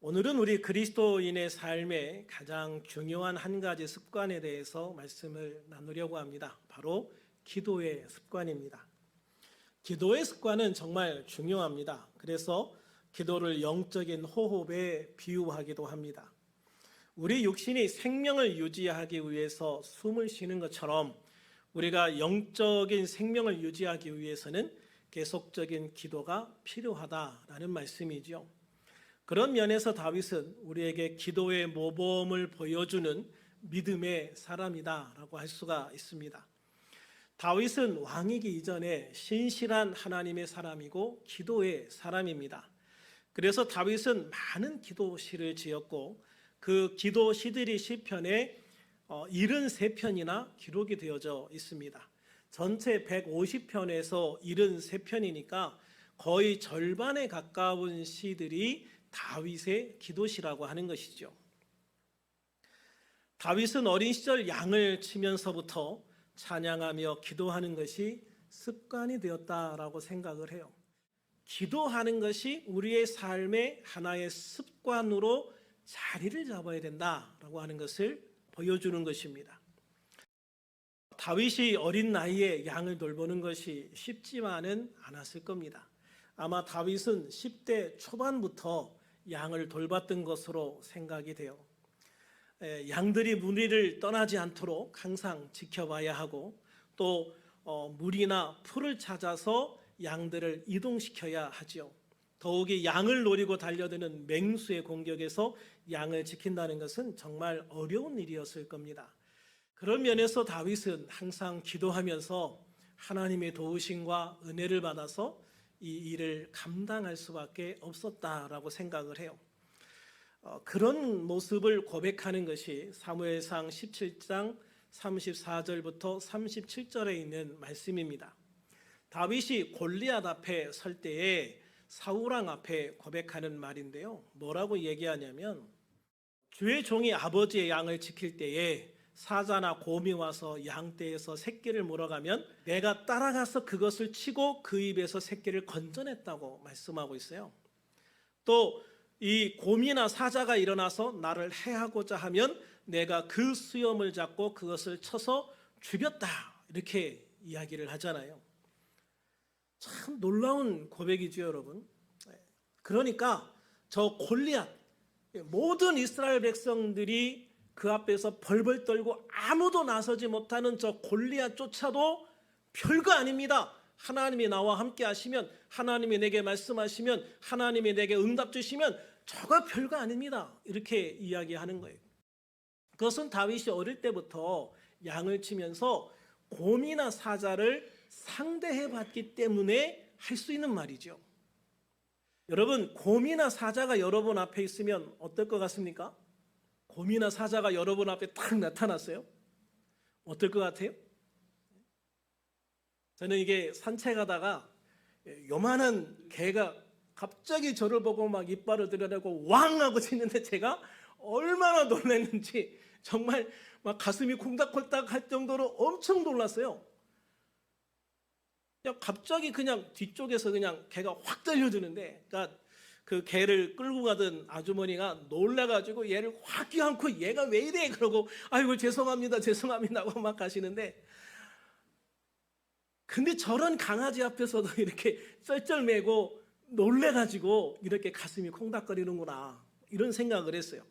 오늘은 우리 그리스도인의 삶에 가장 중요한 한 가지 습관에 대해서 말씀을 나누려고 합니다. 바로 기도의 습관입니다. 기도의 습관은 정말 중요합니다. 그래서 기도를 영적인 호흡에 비유하기도 합니다. 우리 육신이 생명을 유지하기 위해서 숨을 쉬는 것처럼 우리가 영적인 생명을 유지하기 위해서는 계속적인 기도가 필요하다라는 말씀이죠. 그런 면에서 다윗은 우리에게 기도의 모범을 보여주는 믿음의 사람이다라고 할 수가 있습니다. 다윗은 왕이기 이전에 신실한 하나님의 사람이고 기도의 사람입니다. 그래서 다윗은 많은 기도시를 지었고 그 기도시들이 시편에 73편이나 기록이 되어져 있습니다. 전체 150편에서 73편이니까 거의 절반에 가까운 시들이 다윗의 기도시라고 하는 것이죠. 다윗은 어린 시절 양을 치면서부터 찬양하며 기도하는 것이 습관이 되었다라고 생각을 해요. 기도하는 것이 우리의 삶의 하나의 습관으로 자리를 잡아야 된다라고 하는 것을 보여주는 것입니다. 다윗이 어린 나이에 양을 돌보는 것이 쉽지만은 않았을 겁니다. 아마 다윗은 10대 초반부터 양을 돌봤던 것으로 생각이 돼요. 양들이 무리를 떠나지 않도록 항상 지켜봐야 하고 또 물이나 풀을 찾아서 양들을 이동시켜야 하죠. 더욱이 양을 노리고 달려드는 맹수의 공격에서 양을 지킨다는 것은 정말 어려운 일이었을 겁니다. 그런 면에서 다윗은 항상 기도하면서 하나님의 도우심과 은혜를 받아서 이 일을 감당할 수밖에 없었다라고 생각을 해요. 그런 모습을 고백하는 것이 사무엘상 17장 34절부터 37절에 있는 말씀입니다. 다윗이 골리앗 앞에 설 때에 사울왕 앞에 고백하는 말인데요. 뭐라고 얘기하냐면 주의 종이 아버지의 양을 지킬 때에 사자나 곰이 와서 양떼에서 새끼를 물어가면 내가 따라가서 그것을 치고 그 입에서 새끼를 건져냈다고 말씀하고 있어요. 또 이 곰이나 사자가 일어나서 나를 해하고자 하면 내가 그 수염을 잡고 그것을 쳐서 죽였다 이렇게 이야기를 하잖아요. 참 놀라운 고백이죠, 여러분. 그러니까 저 골리앗 모든 이스라엘 백성들이 그 앞에서 벌벌 떨고 아무도 나서지 못하는 저 골리앗조차도 별거 아닙니다. 하나님이 나와 함께 하시면, 하나님이 내게 말씀하시면, 하나님이 내게 응답 주시면 저가 별거 아닙니다. 이렇게 이야기하는 거예요. 그것은 다윗이 어릴 때부터 양을 치면서 곰이나 사자를 상대해 봤기 때문에 할 수 있는 말이죠. 여러분, 곰이나 사자가 여러분 앞에 있으면 어떨 것 같습니까? 곰이나 사자가 여러분 앞에 딱 나타났어요. 어떨 것 같아요? 저는 이게 산책하다가 요만한 개가 갑자기 저를 보고 막 이빨을 드러내고 왕 하고 짖는데 제가 얼마나 놀랐는지 정말 막 가슴이 콩닥콩닥 할 정도로 엄청 놀랐어요. 그냥 갑자기 그냥 뒤쪽에서 그냥 개가 확 달려드는데, 그러니까 그 개를 끌고 가던 아주머니가 놀라가지고 얘를 확 껴안고 얘가 왜 이래? 그러고 아이고 죄송합니다 하고 막 가시는데, 근데 저런 강아지 앞에서도 이렇게 쩔쩔매고 놀래가지고 이렇게 가슴이 콩닥거리는구나 이런 생각을 했어요.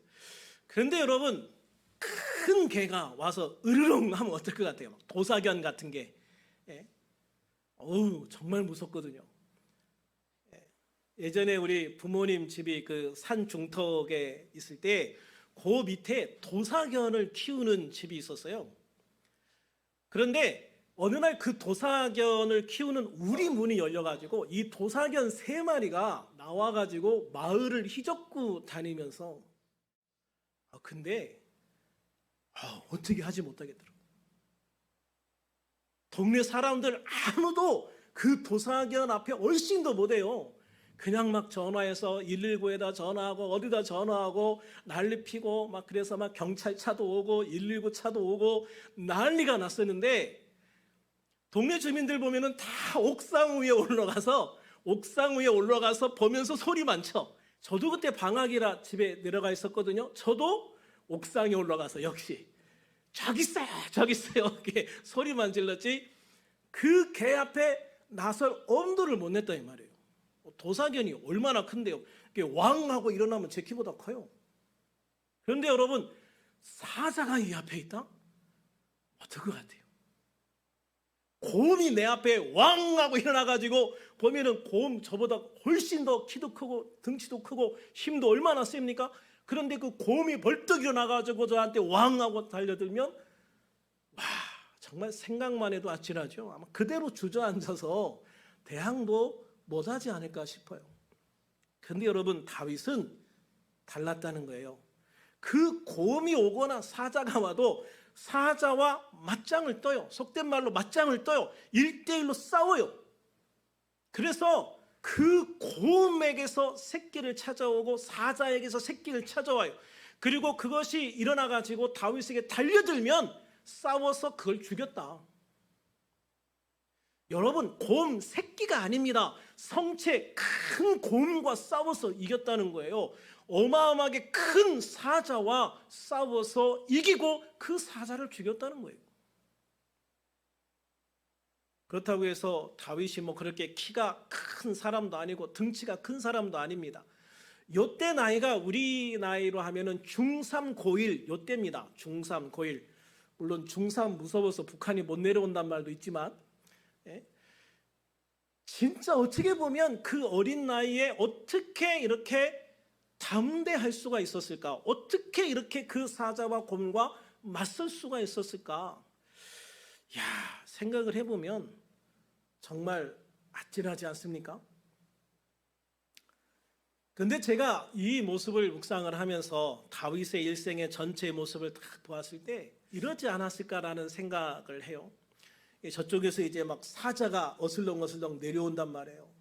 그런데 여러분, 큰 개가 와서 으르렁 하면 어떨 것 같아요? 도사견 같은 게. 정말 무섭거든요. 예전에 우리 부모님 집이 그 산 중턱에 있을 때 그 밑에 도사견을 키우는 집이 있었어요. 그런데 어느 날 그 도사견을 키우는 우리 문이 열려가지고 이 도사견 3마리가 나와가지고 마을을 휘젓고 다니면서 근데 어떻게 하지 못하겠더라고요. 동네 사람들 아무도 그 도사견 앞에 얼씬도 못해요. 그냥 막 전화해서 119에다 전화하고 어디다 전화하고 난리 피고 막 그래서 막 경찰차도 오고 119 차도 오고 난리가 났었는데, 동네 주민들 보면은 다 옥상 위에 올라가서 보면서 소리만 쳐. 저도 그때 방학이라 집에 내려가 있었거든요. 저도 옥상에 올라가서 역시 저기 있어요, 저기 있어요 이렇게 소리만 질렀지 그 개 앞에 나설 엄두를 못 냈다 이 말이에요. 도사견이 얼마나 큰데요. 왕 하고 일어나면 제 키보다 커요. 그런데 여러분, 사자가 이 앞에 있다? 어떨 것 같아요? 곰이 내 앞에 왕 하고 일어나가지고 보면은 곰 저보다 훨씬 더 키도 크고 등치도 크고 힘도 얼마나 셉니까? 그런데 그 곰이 벌떡 일어나가지고 저한테 왕 하고 달려들면 와, 정말 생각만 해도 아찔하죠. 아마 그대로 주저앉아서 대항도 못하지 않을까 싶어요. 그런데 여러분, 다윗은 달랐다는 거예요. 그 곰이 오거나 사자가 와도 사자와 맞짱을 떠요. 속된 말로 맞짱을 떠요. 1대1로 싸워요. 그래서 그 곰에게서 새끼를 찾아오고 사자에게서 새끼를 찾아와요. 그리고 그것이 일어나가지고 다윗에게 달려들면 싸워서 그걸 죽였다. 여러분, 곰 새끼가 아닙니다. 성체 큰 곰과 싸워서 이겼다는 거예요. 어마어마하게 큰 사자와 싸워서 이기고 그 사자를 죽였다는 거예요. 그렇다고 해서 다윗이 뭐 그렇게 키가 큰 사람도 아니고 등치가 큰 사람도 아닙니다. 요때 나이가 우리 나이로 하면은 중3 고1 요때입니다. 중3 고1. 물론 중3 무서워서 북한이 못 내려온단 말도 있지만 진짜 어떻게 보면 그 어린 나이에 어떻게 이렇게 담대할 수가 있었을까? 어떻게 이렇게 그 사자와 곰과 맞설 수가 있었을까? 야, 생각을 해보면 정말 아찔하지 않습니까? 근데 제가 이 모습을 묵상을 하면서 다윗의 일생의 전체의 모습을 딱 보았을 때 이러지 않았을까라는 생각을 해요. 저쪽에서 이제 막 사자가 어슬렁어슬렁 내려온단 말이에요.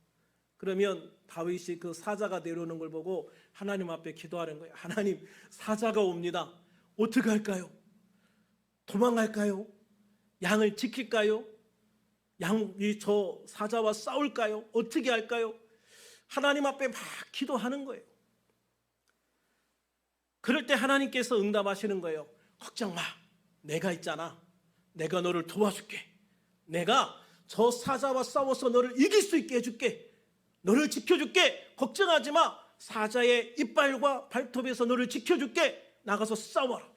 그러면 다윗이 그 사자가 내려오는 걸 보고 하나님 앞에 기도하는 거예요. 하나님, 사자가 옵니다. 어떻게 할까요? 도망갈까요? 양을 지킬까요? 양이 저 사자와 싸울까요? 어떻게 할까요? 하나님 앞에 막 기도하는 거예요. 그럴 때 하나님께서 응답하시는 거예요. 걱정 마, 내가 있잖아. 내가 너를 도와줄게. 내가 저 사자와 싸워서 너를 이길 수 있게 해줄게. 너를 지켜줄게. 걱정하지 마. 사자의 이빨과 발톱에서 너를 지켜줄게. 나가서 싸워라.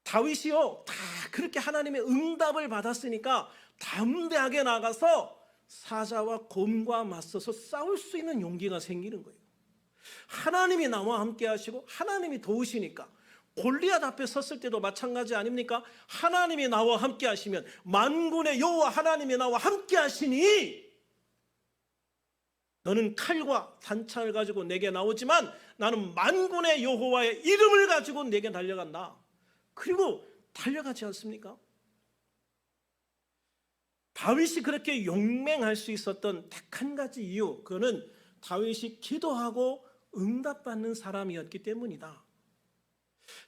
다윗이요, 다 그렇게 하나님의 응답을 받았으니까 담대하게 나가서 사자와 곰과 맞서서 싸울 수 있는 용기가 생기는 거예요. 하나님이 나와 함께 하시고 하나님이 도우시니까. 골리앗 앞에 섰을 때도 마찬가지 아닙니까? 하나님이 나와 함께 하시면, 만군의 여호와 하나님이 나와 함께 하시니 너는 칼과 단창을 가지고 내게 나오지만 나는 만군의 여호와의 이름을 가지고 내게 달려간다. 그리고 달려가지 않습니까? 다윗이 그렇게 용맹할 수 있었던 딱 한 가지 이유, 그거는 다윗이 기도하고 응답받는 사람이었기 때문이다.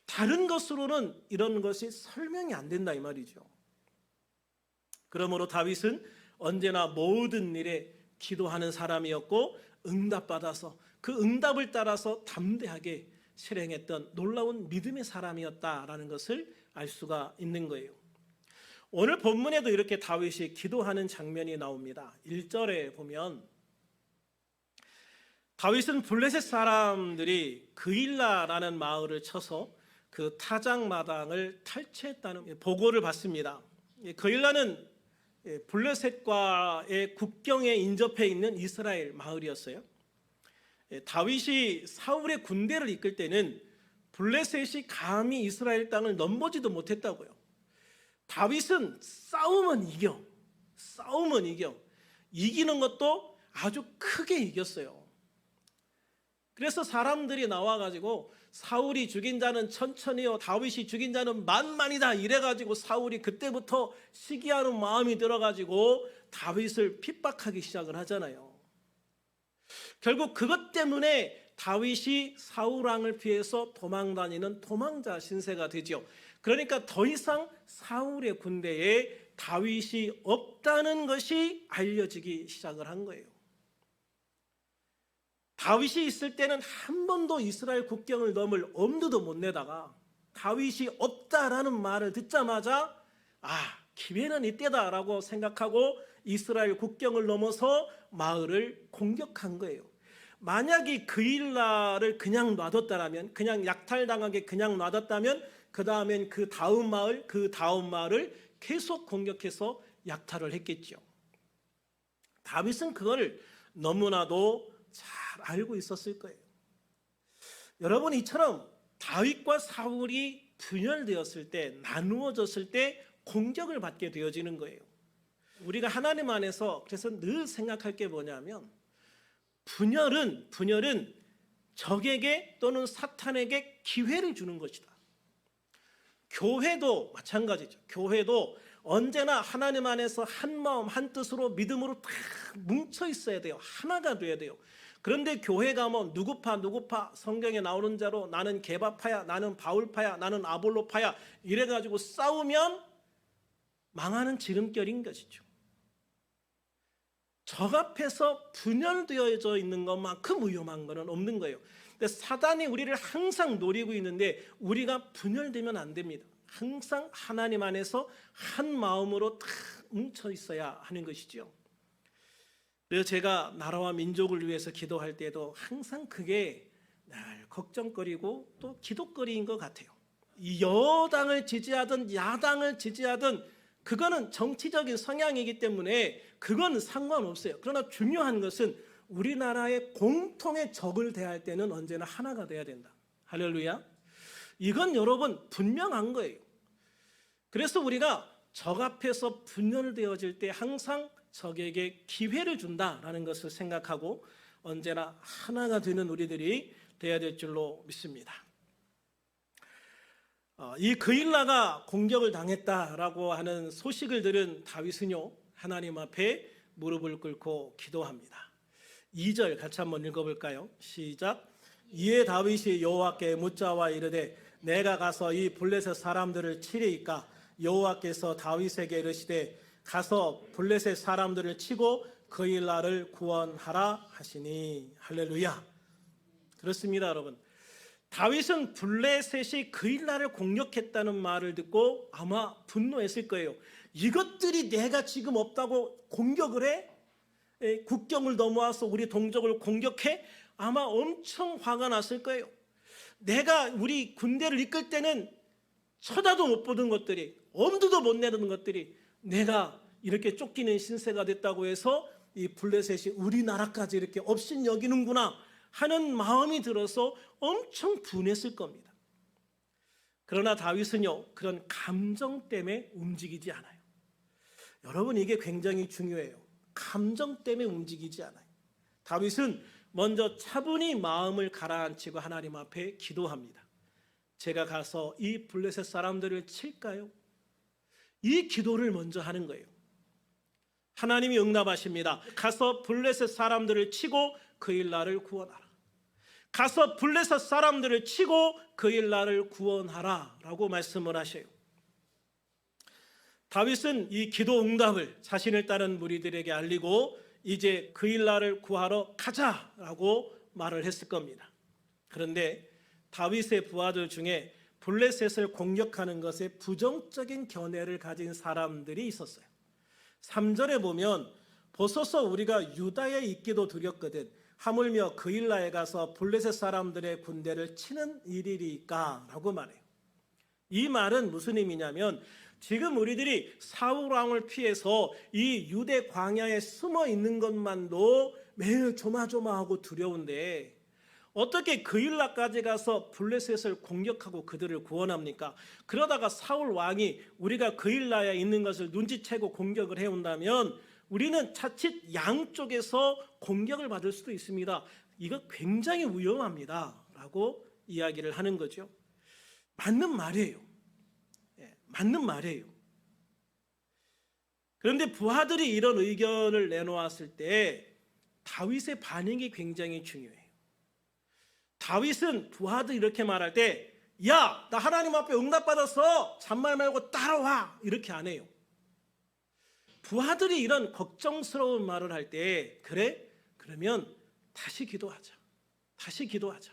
다른 것으로는 이런 것이 설명이 안 된다 이 말이죠. 그러므로 다윗은 언제나 모든 일에 기도하는 사람이었고 응답받아서 그 응답을 따라서 담대하게 실행했던 놀라운 믿음의 사람이었다라는 것을 알 수가 있는 거예요. 오늘 본문에도 이렇게 다윗이 기도하는 장면이 나옵니다. 1절에 보면 다윗은 블레셋 사람들이 그일라라는 마을을 쳐서 그 타작마당을 탈취했다는 보고를 받습니다. 그일라는 블레셋과의 국경에 인접해 있는 이스라엘 마을이었어요. 다윗이 사울의 군대를 이끌 때는 블레셋이 감히 이스라엘 땅을 넘보지도 못했다고요. 다윗은 싸우면 이겨. 이기는 것도 아주 크게 이겼어요. 그래서 사람들이 나와가지고 사울이 죽인 자는 천천히요, 다윗이 죽인 자는 만만이다 이래가지고 사울이 그때부터 시기하는 마음이 들어가지고 다윗을 핍박하기 시작을 하잖아요. 결국 그것 때문에 다윗이 사울왕을 피해서 도망다니는 도망자 신세가 되죠. 그러니까 더 이상 사울의 군대에 다윗이 없다는 것이 알려지기 시작을 한 거예요. 다윗이 있을 때는 한 번도 이스라엘 국경을 넘을 엄두도 못 내다가 다윗이 없다라는 말을 듣자마자 기회는 이때다라고 생각하고 이스라엘 국경을 넘어서 마을을 공격한 거예요. 만약에 그일라를 그냥 놔뒀다면, 그냥 약탈당하게 그냥 놔뒀다면 그 다음엔 그 다음 마을을 계속 공격해서 약탈을 했겠죠. 다윗은 그걸 너무나도 잘 알고 있었을 거예요. 여러분, 이처럼 다윗과 사울이 분열되었을 때, 나누어졌을 때 공격을 받게 되어지는 거예요. 우리가 하나님 안에서 그래서 늘 생각할 게 뭐냐면 분열은 적에게 또는 사탄에게 기회를 주는 것이다. 교회도 마찬가지죠. 교회도 언제나 하나님 안에서 한 마음 한 뜻으로 믿음으로 다 뭉쳐 있어야 돼요. 하나가 돼야 돼요. 그런데 교회가 뭐 누구파 성경에 나오는 자로 나는 게바파야, 나는 바울파야, 나는 아볼로파야 이래가지고 싸우면 망하는 지름길인 것이죠. 적 앞에서 분열되어져 있는 것만큼 위험한 것은 없는 거예요. 근데 사단이 우리를 항상 노리고 있는데 우리가 분열되면 안 됩니다. 항상 하나님 안에서 한 마음으로 다 뭉쳐 있어야 하는 것이죠. 그래서 제가 나라와 민족을 위해서 기도할 때도 항상 그게 날 걱정거리고 또 기도거리인 것 같아요. 여당을 지지하든 야당을 지지하든 그거는 정치적인 성향이기 때문에 그건 상관없어요. 그러나 중요한 것은 우리나라의 공통의 적을 대할 때는 언제나 하나가 돼야 된다. 할렐루야. 이건 여러분 분명한 거예요. 그래서 우리가 적 앞에서 분열되어질 때 항상 적에게 기회를 준다라는 것을 생각하고 언제나 하나가 되는 우리들이 되어야 될 줄로 믿습니다. 이 그일라가 공격을 당했다라고 하는 소식을 들은 다윗은요 하나님 앞에 무릎을 꿇고 기도합니다. 2절 같이 한번 읽어볼까요? 시작. 이에 다윗이 여호와께 묻자와 이르되 내가 가서 이 블레셋 사람들을 치리이까 여호와께서 다윗에게 이르시되 가서 블레셋 사람들을 치고 그일라를 구원하라 하시니. 할렐루야. 그렇습니다, 여러분. 다윗은 블레셋이 그일라를 공격했다는 말을 듣고 아마 분노했을 거예요. 이것들이 내가 지금 없다고 공격을 해? 국경을 넘어와서 우리 동족을 공격해? 아마 엄청 화가 났을 거예요. 내가 우리 군대를 이끌 때는 쳐다도 못 보던 것들이, 엄두도 못 내던 것들이 내가 이렇게 쫓기는 신세가 됐다고 해서 이 블레셋이 우리나라까지 이렇게 업신 여기는구나 하는 마음이 들어서 엄청 분했을 겁니다. 그러나 다윗은요 그런 감정 때문에 움직이지 않아요. 여러분, 이게 굉장히 중요해요. 감정 때문에 움직이지 않아요. 다윗은 먼저 차분히 마음을 가라앉히고 하나님 앞에 기도합니다. 제가 가서 이 블레셋 사람들을 칠까요? 이 기도를 먼저 하는 거예요. 하나님이 응답하십니다. 가서 블레셋 사람들을 치고 그일라를 구원하라. 가서 블레셋 사람들을 치고 그일라를 구원하라 라고 말씀을 하셔요. 다윗은 이 기도 응답을 자신을 따른 무리들에게 알리고 이제 그일라를 구하러 가자라고 말을 했을 겁니다. 그런데 다윗의 부하들 중에 블레셋을 공격하는 것에 부정적인 견해를 가진 사람들이 있었어요. 3절에 보면 보소서 우리가 유다에 있기도 두렵거든 하물며 그일라에 가서 블레셋 사람들의 군대를 치는 일이리까 라고 말해요. 이 말은 무슨 의미냐면 지금 우리들이 사울 왕을 피해서 이 유대 광야에 숨어 있는 것만도 매일 조마조마하고 두려운데 어떻게 그일라까지 가서 블레셋을 공격하고 그들을 구원합니까? 그러다가 사울 왕이 우리가 그일라에 있는 것을 눈치채고 공격을 해온다면 우리는 자칫 양쪽에서 공격을 받을 수도 있습니다. 이거 굉장히 위험합니다 라고 이야기를 하는 거죠. 맞는 말이에요. 맞는 말이에요. 그런데 부하들이 이런 의견을 내놓았을 때 다윗의 반응이 굉장히 중요해요. 다윗은 부하들이 이렇게 말할 때 야, 나 하나님 앞에 응답받았어. 잔말 말고 따라와. 이렇게 안 해요. 부하들이 이런 걱정스러운 말을 할 때 그래? 그러면 다시 기도하자. 다시 기도하자.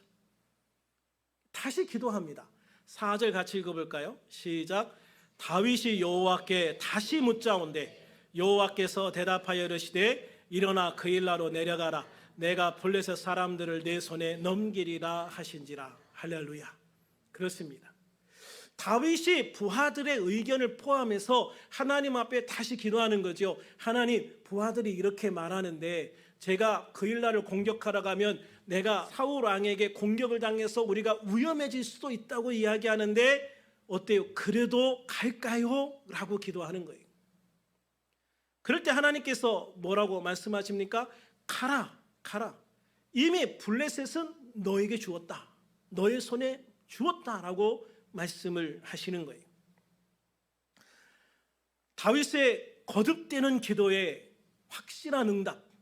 다시 기도합니다. 4절 같이 읽어볼까요? 시작. 다윗이 여호와께 다시 묻자온대 여호와께서 대답하여 이르시되 일어나 그일라로 내려가라. 내가 블레셋 사람들을 내 손에 넘기리라 하신지라. 할렐루야. 그렇습니다. 다윗이 부하들의 의견을 포함해서 하나님 앞에 다시 기도하는 거죠. 하나님, 부하들이 이렇게 말하는데 제가 그일라를 공격하러 가면 내가 사울 왕에게 공격을 당해서 우리가 위험해질 수도 있다고 이야기하는데 어때요? 그래도 갈까요? 라고 기도하는 거예요. 그럴 때 하나님께서 뭐라고 말씀하십니까? 가라, 가라. 이미 블레셋은 너에게 주었다. 너의 손에 주었다라고 말씀을 하시는 거예요. 다윗의 거듭되는 기도에 확실한 응답.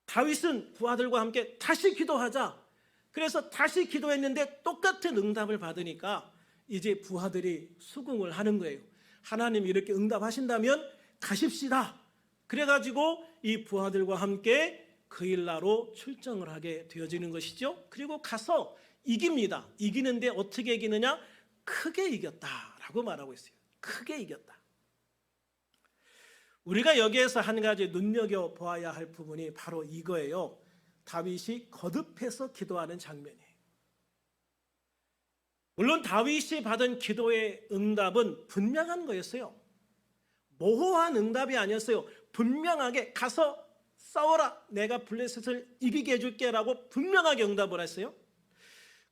다윗은 부하들과 함께 다시 기도하자. 그래서 다시 기도했는데 똑같은 응답을 받으니까 이제 부하들이 수긍을 하는 거예요. 하나님이 이렇게 응답하신다면 가십시다. 그래가지고 이 부하들과 함께 그일라로 출정을 하게 되어지는 것이죠. 그리고 가서 이깁니다. 이기는데 어떻게 이기느냐? 크게 이겼다라고 말하고 있어요. 크게 이겼다. 우리가 여기에서 한 가지 눈여겨보아야 할 부분이 바로 이거예요. 다윗이 거듭해서 기도하는 장면이에요. 물론 다윗이 받은 기도의 응답은 분명한 거였어요. 모호한 응답이 아니었어요. 분명하게 가서 싸워라. 내가 블레셋을 이기게 해줄게 라고 분명하게 응답을 했어요.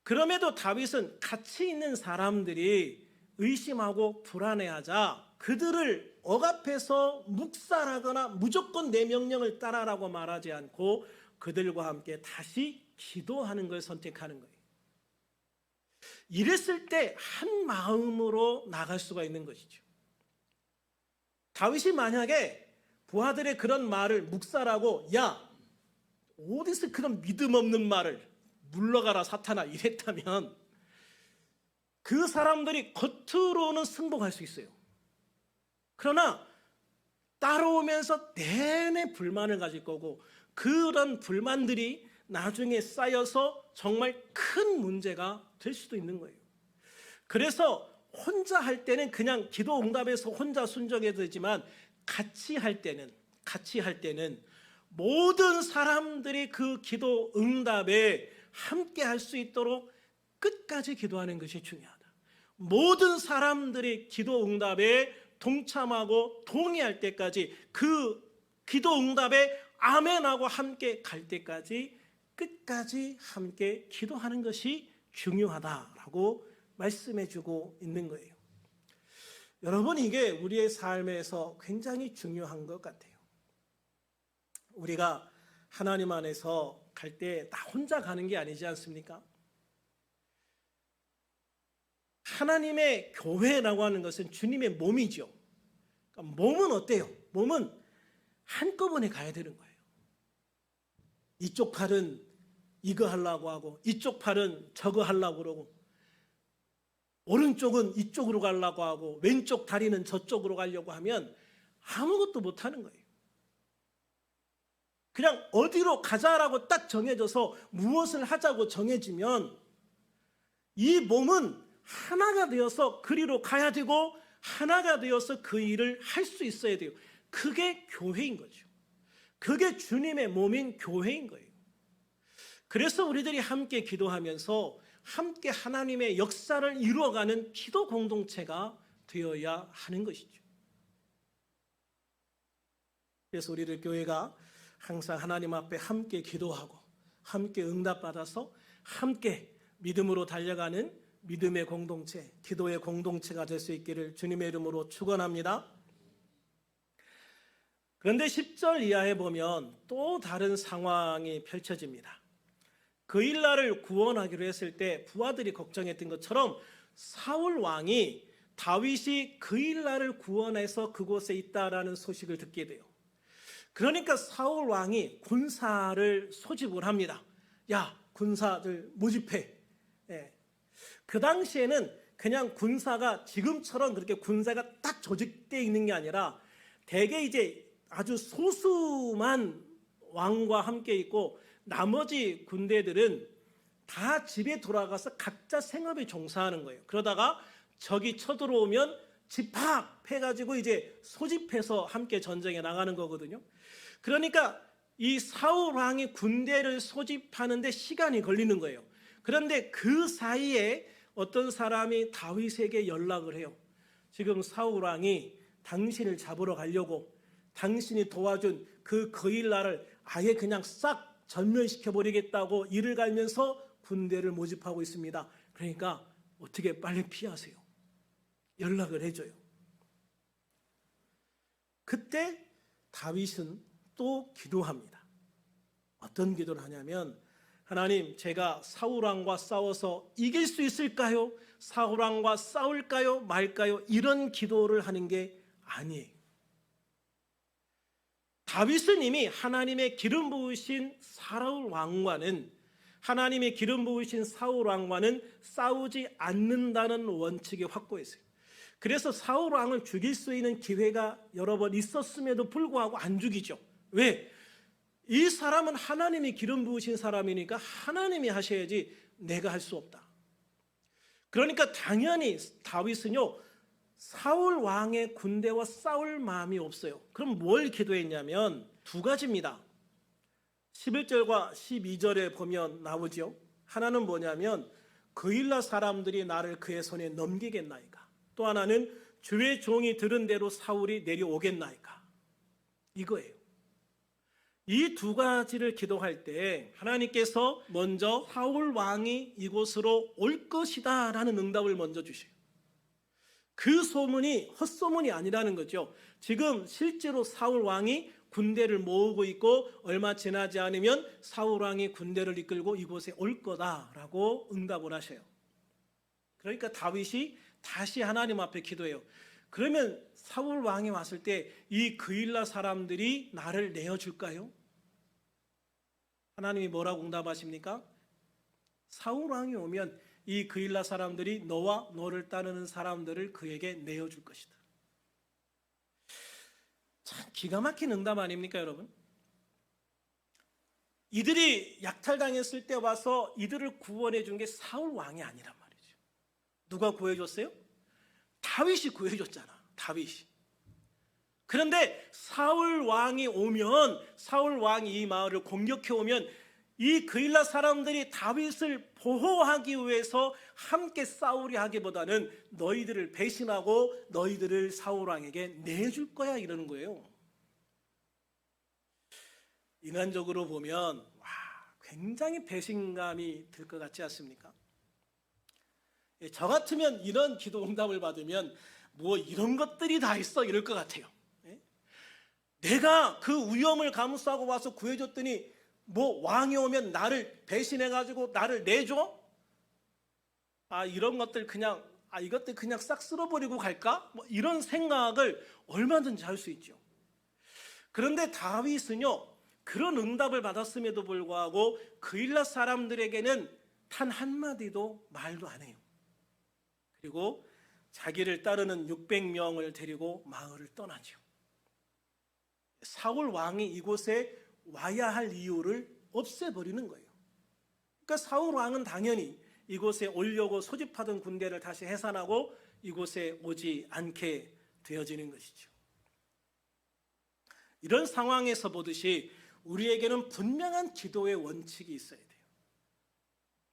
그럼에도 다윗은 같이 있는 사람들이 의심하고 불안해하자 그들을 억압해서 묵살하거나 무조건 내 명령을 따라라고 말하지 않고 그들과 함께 다시 기도하는 걸 선택하는 거예요. 이랬을 때 한 마음으로 나갈 수가 있는 것이죠. 다윗이 만약에 부하들의 그런 말을 묵살하고 야 어디서 그런 믿음 없는 말을 물러가라 사탄아 이랬다면 그 사람들이 겉으로는 승복할 수 있어요. 그러나 따라오면서 내내 불만을 가질 거고 그런 불만들이 나중에 쌓여서 정말 큰 문제가 될 수도 있는 거예요. 그래서 혼자 할 때는 그냥 기도 응답에서 혼자 순종해도 되지만 같이 할 때는 모든 사람들이 그 기도 응답에 함께 할 수 있도록 끝까지 기도하는 것이 중요하다. 모든 사람들이 기도 응답에 동참하고 동의할 때까지 그 기도 응답에 아멘하고 함께 갈 때까지 끝까지 함께 기도하는 것이 중요하다라고 말씀해주고 있는 거예요. 여러분, 이게 우리의 삶에서 굉장히 중요한 것 같아요. 우리가 하나님 안에서 갈 때 나 혼자 가는 게 아니지 않습니까? 하나님의 교회라고 하는 것은 주님의 몸이죠. 그러니까 몸은 어때요? 몸은 한꺼번에 가야 되는 거예요. 이쪽 팔은 이거 하려고 하고 이쪽 팔은 저거 하려고 그러고 오른쪽은 이쪽으로 가려고 하고 왼쪽 다리는 저쪽으로 가려고 하면 아무것도 못하는 거예요. 그냥 어디로 가자라고 딱 정해져서 무엇을 하자고 정해지면 이 몸은 하나가 되어서 그리로 가야 되고 하나가 되어서 그 일을 할 수 있어야 돼요. 그게 교회인 거죠. 그게 주님의 몸인 교회인 거예요. 그래서 우리들이 함께 기도하면서 함께 하나님의 역사를 이루어가는 기도 공동체가 되어야 하는 것이죠. 그래서 우리들 교회가 항상 하나님 앞에 함께 기도하고 함께 응답받아서 함께 믿음으로 달려가는 믿음의 공동체, 기도의 공동체가 될 수 있기를 주님의 이름으로 축원합니다. 그런데 10절 이하에 보면 또 다른 상황이 펼쳐집니다. 그일라를 구원하기로 했을 때 부하들이 걱정했던 것처럼 사울 왕이 다윗이 그일라를 구원해서 그곳에 있다라는 소식을 듣게 돼요. 그러니까 사울 왕이 군사를 소집을 합니다. 야, 군사들 모집해. 그 당시에는 그냥 군사가 지금처럼 그렇게 군사가 딱 조직되어 있는 게 아니라 대개 이제 아주 소수만 왕과 함께 있고 나머지 군대들은 다 집에 돌아가서 각자 생업에 종사하는 거예요. 그러다가 적이 쳐들어오면 집합해가지고 이제 소집해서 함께 전쟁에 나가는 거거든요. 그러니까 이 사울 왕이 군대를 소집하는데 시간이 걸리는 거예요. 그런데 그 사이에 어떤 사람이 다윗에게 연락을 해요. 지금 사울 왕이 당신을 잡으러 가려고 당신이 도와준 그 거일라를 아예 그냥 싹 전멸시켜 버리겠다고 이를 갈면서 군대를 모집하고 있습니다. 그러니까 어떻게 빨리 피하세요. 연락을 해줘요. 그때 다윗은 또 기도합니다. 어떤 기도를 하냐면, 하나님, 제가 사울왕과 싸워서 이길 수 있을까요? 사울왕과 싸울까요? 말까요? 이런 기도를 하는 게 아니에요. 다윗은 이미 하나님의 기름 부으신 사울 왕과는, 하나님의 기름 부으신 사울 왕과는 싸우지 않는다는 원칙에 확고했어요. 그래서 사울 왕을 죽일 수 있는 기회가 여러 번 있었음에도 불구하고 안 죽이죠. 왜? 이 사람은 하나님이 기름 부으신 사람이니까 하나님이 하셔야지 내가 할 수 없다. 그러니까 당연히 다윗은요, 사울 왕의 군대와 싸울 마음이 없어요. 그럼 뭘 기도했냐면 두 가지입니다. 11절과 12절에 보면 나오죠. 하나는 뭐냐면, 그일라 사람들이 나를 그의 손에 넘기겠나이까. 또 하나는 주의 종이 들은 대로 사울이 내려오겠나이까. 이거예요. 이 두 가지를 기도할 때 하나님께서 먼저 사울 왕이 이곳으로 올 것이다 라는 응답을 먼저 주셔요. 그 소문이 헛소문이 아니라는 거죠. 지금 실제로 사울 왕이 군대를 모으고 있고 얼마 지나지 않으면 사울 왕이 군대를 이끌고 이곳에 올 거다라고 응답을 하셔요. 그러니까 다윗이 다시 하나님 앞에 기도해요. 그러면 사울 왕이 왔을 때 이 그일라 사람들이 나를 내어줄까요? 하나님이 뭐라고 응답하십니까? 사울 왕이 오면 이 그일라 사람들이 너와 너를 따르는 사람들을 그에게 내어줄 것이다. 참 기가 막힌 응답 아닙니까, 여러분? 이들이 약탈당했을 때 와서 이들을 구원해 준 게 사울 왕이 아니란 말이죠. 누가 구해줬어요? 다윗이 구해줬잖아. 다윗이. 그런데 사울 왕이 오면, 사울 왕이 이 마을을 공격해 오면 이 그일라 사람들이 다윗을 보호하기 위해서 함께 싸우려 하기보다는 너희들을 배신하고 너희들을 사울 왕에게 내줄 거야 이러는 거예요. 인간적으로 보면 굉장히 배신감이 들 것 같지 않습니까? 저 같으면 이런 기도 응답을 받으면 뭐 이런 것들이 다 있어 이럴 것 같아요. 내가 그 위험을 감수하고 와서 구해줬더니 뭐 왕이 오면 나를 배신해가지고 나를 내줘? 이런 것들 그냥 이것들 그냥 싹 쓸어버리고 갈까? 뭐 이런 생각을 얼마든지 할 수 있죠. 그런데 다윗은요, 그런 응답을 받았음에도 불구하고 그일라 사람들에게는 단 한마디도 말도 안 해요. 그리고 자기를 따르는 600명을 데리고 마을을 떠나죠. 사울 왕이 이곳에 와야 할 이유를 없애버리는 거예요. 그러니까 사울 왕은 당연히 이곳에 오려고 소집하던 군대를 다시 해산하고 이곳에 오지 않게 되어지는 것이죠. 이런 상황에서 보듯이 우리에게는 분명한 기도의 원칙이 있어야 돼요.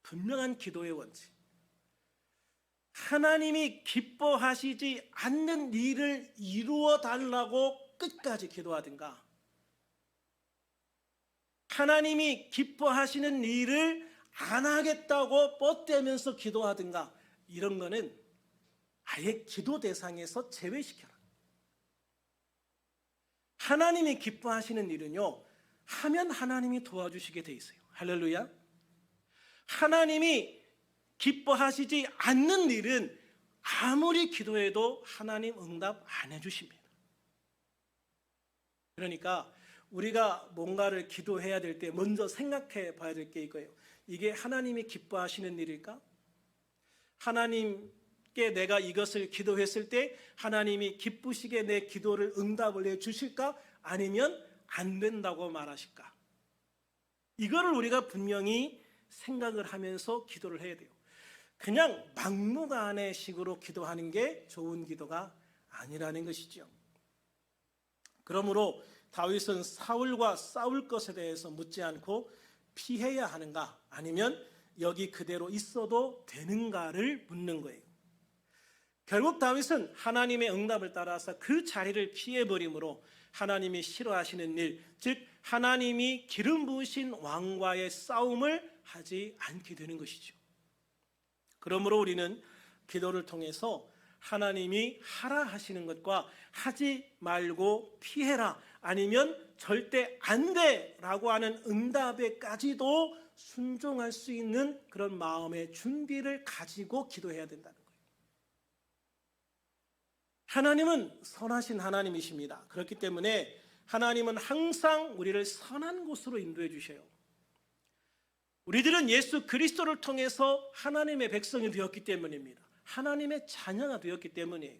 분명한 기도의 원칙. 하나님이 기뻐하시지 않는 일을 이루어 달라고 끝까지 기도하든가, 하나님이 기뻐하시는 일을 안 하겠다고 뻗대면서 기도하든가, 이런 거는 아예 기도 대상에서 제외시켜라. 하나님이 기뻐하시는 일은요, 하면 하나님이 도와주시게 돼 있어요. 할렐루야. 하나님이 기뻐하시지 않는 일은 아무리 기도해도 하나님 응답 안 해주십니다. 그러니까 우리가 뭔가를 기도해야 될 때 먼저 생각해 봐야 될 게 이거예요. 이게 하나님이 기뻐하시는 일일까? 하나님께 내가 이것을 기도했을 때 하나님이 기쁘시게 내 기도를 응답을 해 주실까? 아니면 안 된다고 말하실까? 이거를 우리가 분명히 생각을 하면서 기도를 해야 돼요. 그냥 막무가내 식으로 기도하는 게 좋은 기도가 아니라는 것이죠. 그러므로 다윗은 사울과 싸울 것에 대해서 묻지 않고 피해야 하는가, 아니면 여기 그대로 있어도 되는가를 묻는 거예요. 결국 다윗은 하나님의 응답을 따라서 그 자리를 피해버림으로 하나님이 싫어하시는 일, 즉 하나님이 기름 부으신 왕과의 싸움을 하지 않게 되는 것이죠. 그러므로 우리는 기도를 통해서 하나님이 하라 하시는 것과 하지 말고 피해라, 아니면 절대 안 돼라고 하는 응답에까지도 순종할 수 있는 그런 마음의 준비를 가지고 기도해야 된다는 거예요. 하나님은 선하신 하나님이십니다. 그렇기 때문에 하나님은 항상 우리를 선한 곳으로 인도해 주셔요. 우리들은 예수 그리스도를 통해서 하나님의 백성이 되었기 때문입니다. 하나님의 자녀가 되었기 때문이에요.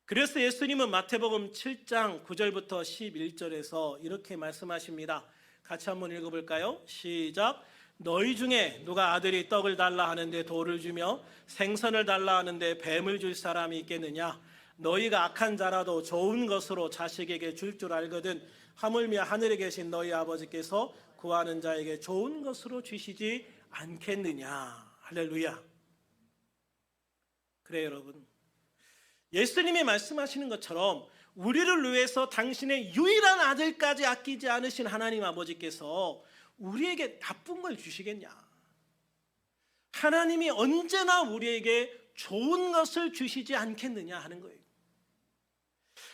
그래서 예수님은 마태복음 7장 9절부터 11절에서 이렇게 말씀하십니다. 같이 한번 읽어볼까요? 시작. 너희 중에 누가 아들이 떡을 달라 하는데 돌을 주며 생선을 달라 하는데 뱀을 줄 사람이 있겠느냐? 너희가 악한 자라도 좋은 것으로 자식에게 줄 줄 알거든 하물며 하늘에 계신 너희 아버지께서 구하는 자에게 좋은 것으로 주시지 않겠느냐. 할렐루야. 그래요, 여러분. 예수님이 말씀하시는 것처럼 우리를 위해서 당신의 유일한 아들까지 아끼지 않으신 하나님 아버지께서 우리에게 나쁜 걸 주시겠냐? 하나님이 언제나 우리에게 좋은 것을 주시지 않겠느냐 하는 거예요.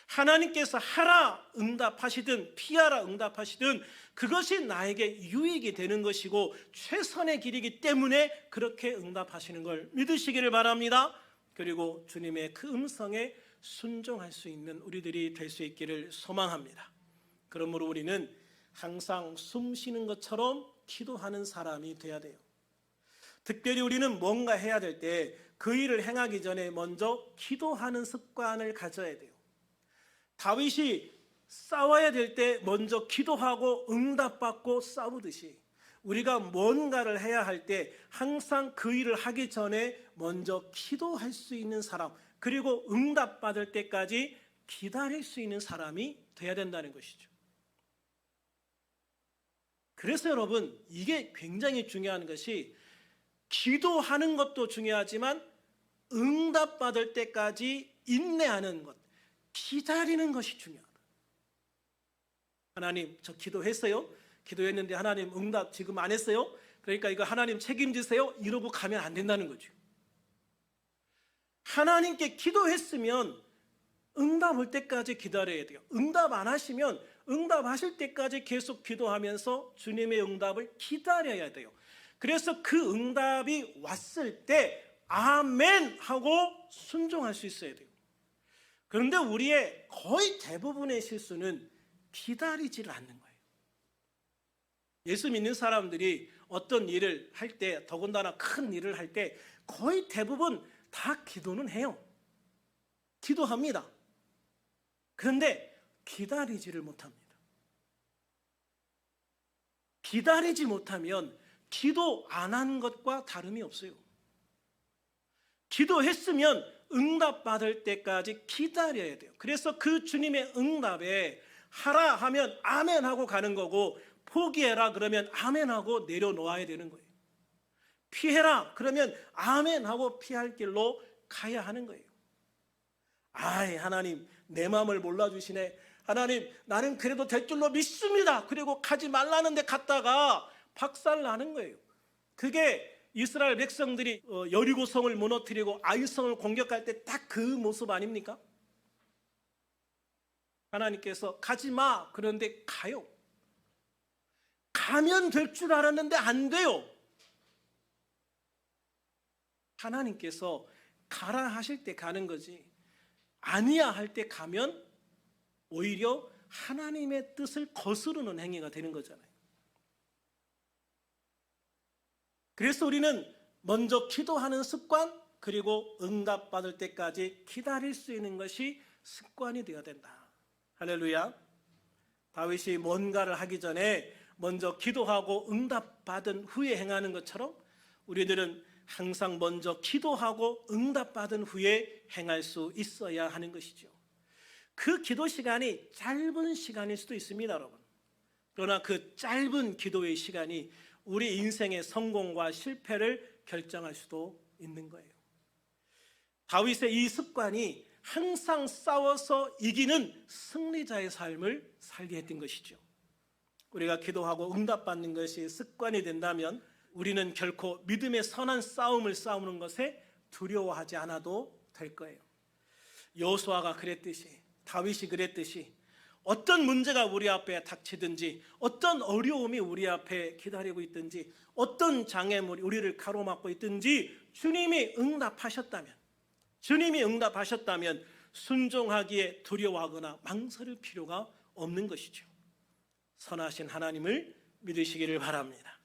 하나님께서 하라 응답하시든 피하라 응답하시든 그것이 나에게 유익이 되는 것이고 최선의 길이기 때문에 그렇게 응답하시는 걸 믿으시기를 바랍니다. 그리고 주님의 그 음성에 순종할 수 있는 우리들이 될 수 있기를 소망합니다. 그러므로 우리는 항상 숨 쉬는 것처럼 기도하는 사람이 돼야 돼요. 특별히 우리는 뭔가 해야 될 때 그 일을 행하기 전에 먼저 기도하는 습관을 가져야 돼요. 다윗이 싸워야 될 때 먼저 기도하고 응답받고 싸우듯이 우리가 뭔가를 해야 할 때 항상 그 일을 하기 전에 먼저 기도할 수 있는 사람, 그리고 응답받을 때까지 기다릴 수 있는 사람이 돼야 된다는 것이죠. 그래서 여러분, 이게 굉장히 중요한 것이 기도하는 것도 중요하지만 응답받을 때까지 인내하는 것, 기다리는 것이 중요하다. 하나님, 저 기도했어요? 기도했는데 하나님 응답 지금 안 했어요? 그러니까 이거 하나님 책임지세요? 이러고 가면 안 된다는 거죠. 하나님께 기도했으면 응답 올 때까지 기다려야 돼요. 응답 안 하시면 응답하실 때까지 계속 기도하면서 주님의 응답을 기다려야 돼요. 그래서 그 응답이 왔을 때 아멘 하고 순종할 수 있어야 돼요. 그런데 우리의 거의 대부분의 실수는 기다리지를 않는 거예요. 예수 믿는 사람들이 어떤 일을 할 때, 더군다나 큰 일을 할 때 거의 대부분 다 기도는 해요. 기도합니다. 그런데 기다리지를 못합니다. 기다리지 못하면 기도 안 한 것과 다름이 없어요. 기도했으면 응답받을 때까지 기다려야 돼요. 그래서 그 주님의 응답에 하라 하면 아멘 하고 가는 거고, 포기해라 그러면 아멘 하고 내려놓아야 되는 거예요. 피해라 그러면 아멘 하고 피할 길로 가야 하는 거예요. 아이, 하나님 내 마음을 몰라주시네. 하나님, 나는 그래도 될 줄로 믿습니다. 그리고 가지 말라는데 갔다가 박살나는 거예요. 그게 이스라엘 백성들이 여리고성을 무너뜨리고 아이성을 공격할 때 딱 그 모습 아닙니까? 하나님께서 가지 마 그런데 가요. 가면 될 줄 알았는데 안 돼요. 하나님께서 가라 하실 때 가는 거지, 아니야 할 때 가면 오히려 하나님의 뜻을 거스르는 행위가 되는 거잖아요. 그래서 우리는 먼저 기도하는 습관, 그리고 응답받을 때까지 기다릴 수 있는 것이 습관이 되어야 된다. 할렐루야. 다윗이 뭔가를 하기 전에 먼저 기도하고 응답받은 후에 행하는 것처럼 우리들은 항상 먼저 기도하고 응답받은 후에 행할 수 있어야 하는 것이죠. 그 기도 시간이 짧은 시간일 수도 있습니다, 여러분. 그러나 그 짧은 기도의 시간이 우리 인생의 성공과 실패를 결정할 수도 있는 거예요. 다윗의 이 습관이 항상 싸워서 이기는 승리자의 삶을 살게 했던 것이죠. 우리가 기도하고 응답받는 것이 습관이 된다면 우리는 결코 믿음의 선한 싸움을 싸우는 것에 두려워하지 않아도 될 거예요. 여호수아가 그랬듯이, 다윗이 그랬듯이 어떤 문제가 우리 앞에 닥치든지, 어떤 어려움이 우리 앞에 기다리고 있든지, 어떤 장애물이 우리를 가로막고 있든지 주님이 응답하셨다면 순종하기에 두려워하거나 망설일 필요가 없는 것이죠. 선하신 하나님을 믿으시기를 바랍니다.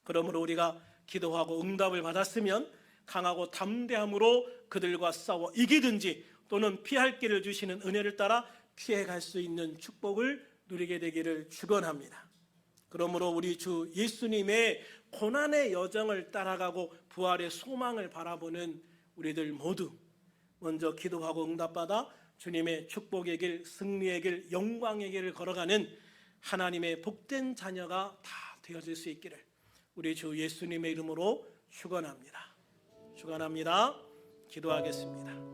그러므로 우리가 기도하고 응답을 받았으면 강하고 담대함으로 그들과 싸워 이기든지 또는 피할 길을 주시는 은혜를 따라 피해갈 수 있는 축복을 누리게 되기를 축원합니다. 그러므로 우리 주 예수님의 고난의 여정을 따라가고 부활의 소망을 바라보는 우리들 모두 먼저 기도하고 응답받아 주님의 축복의 길, 승리의 길, 영광의 길을 걸어가는 하나님의 복된 자녀가 다 되어질 수 있기를 우리 주 예수님의 이름으로 축원합니다. 기도하겠습니다.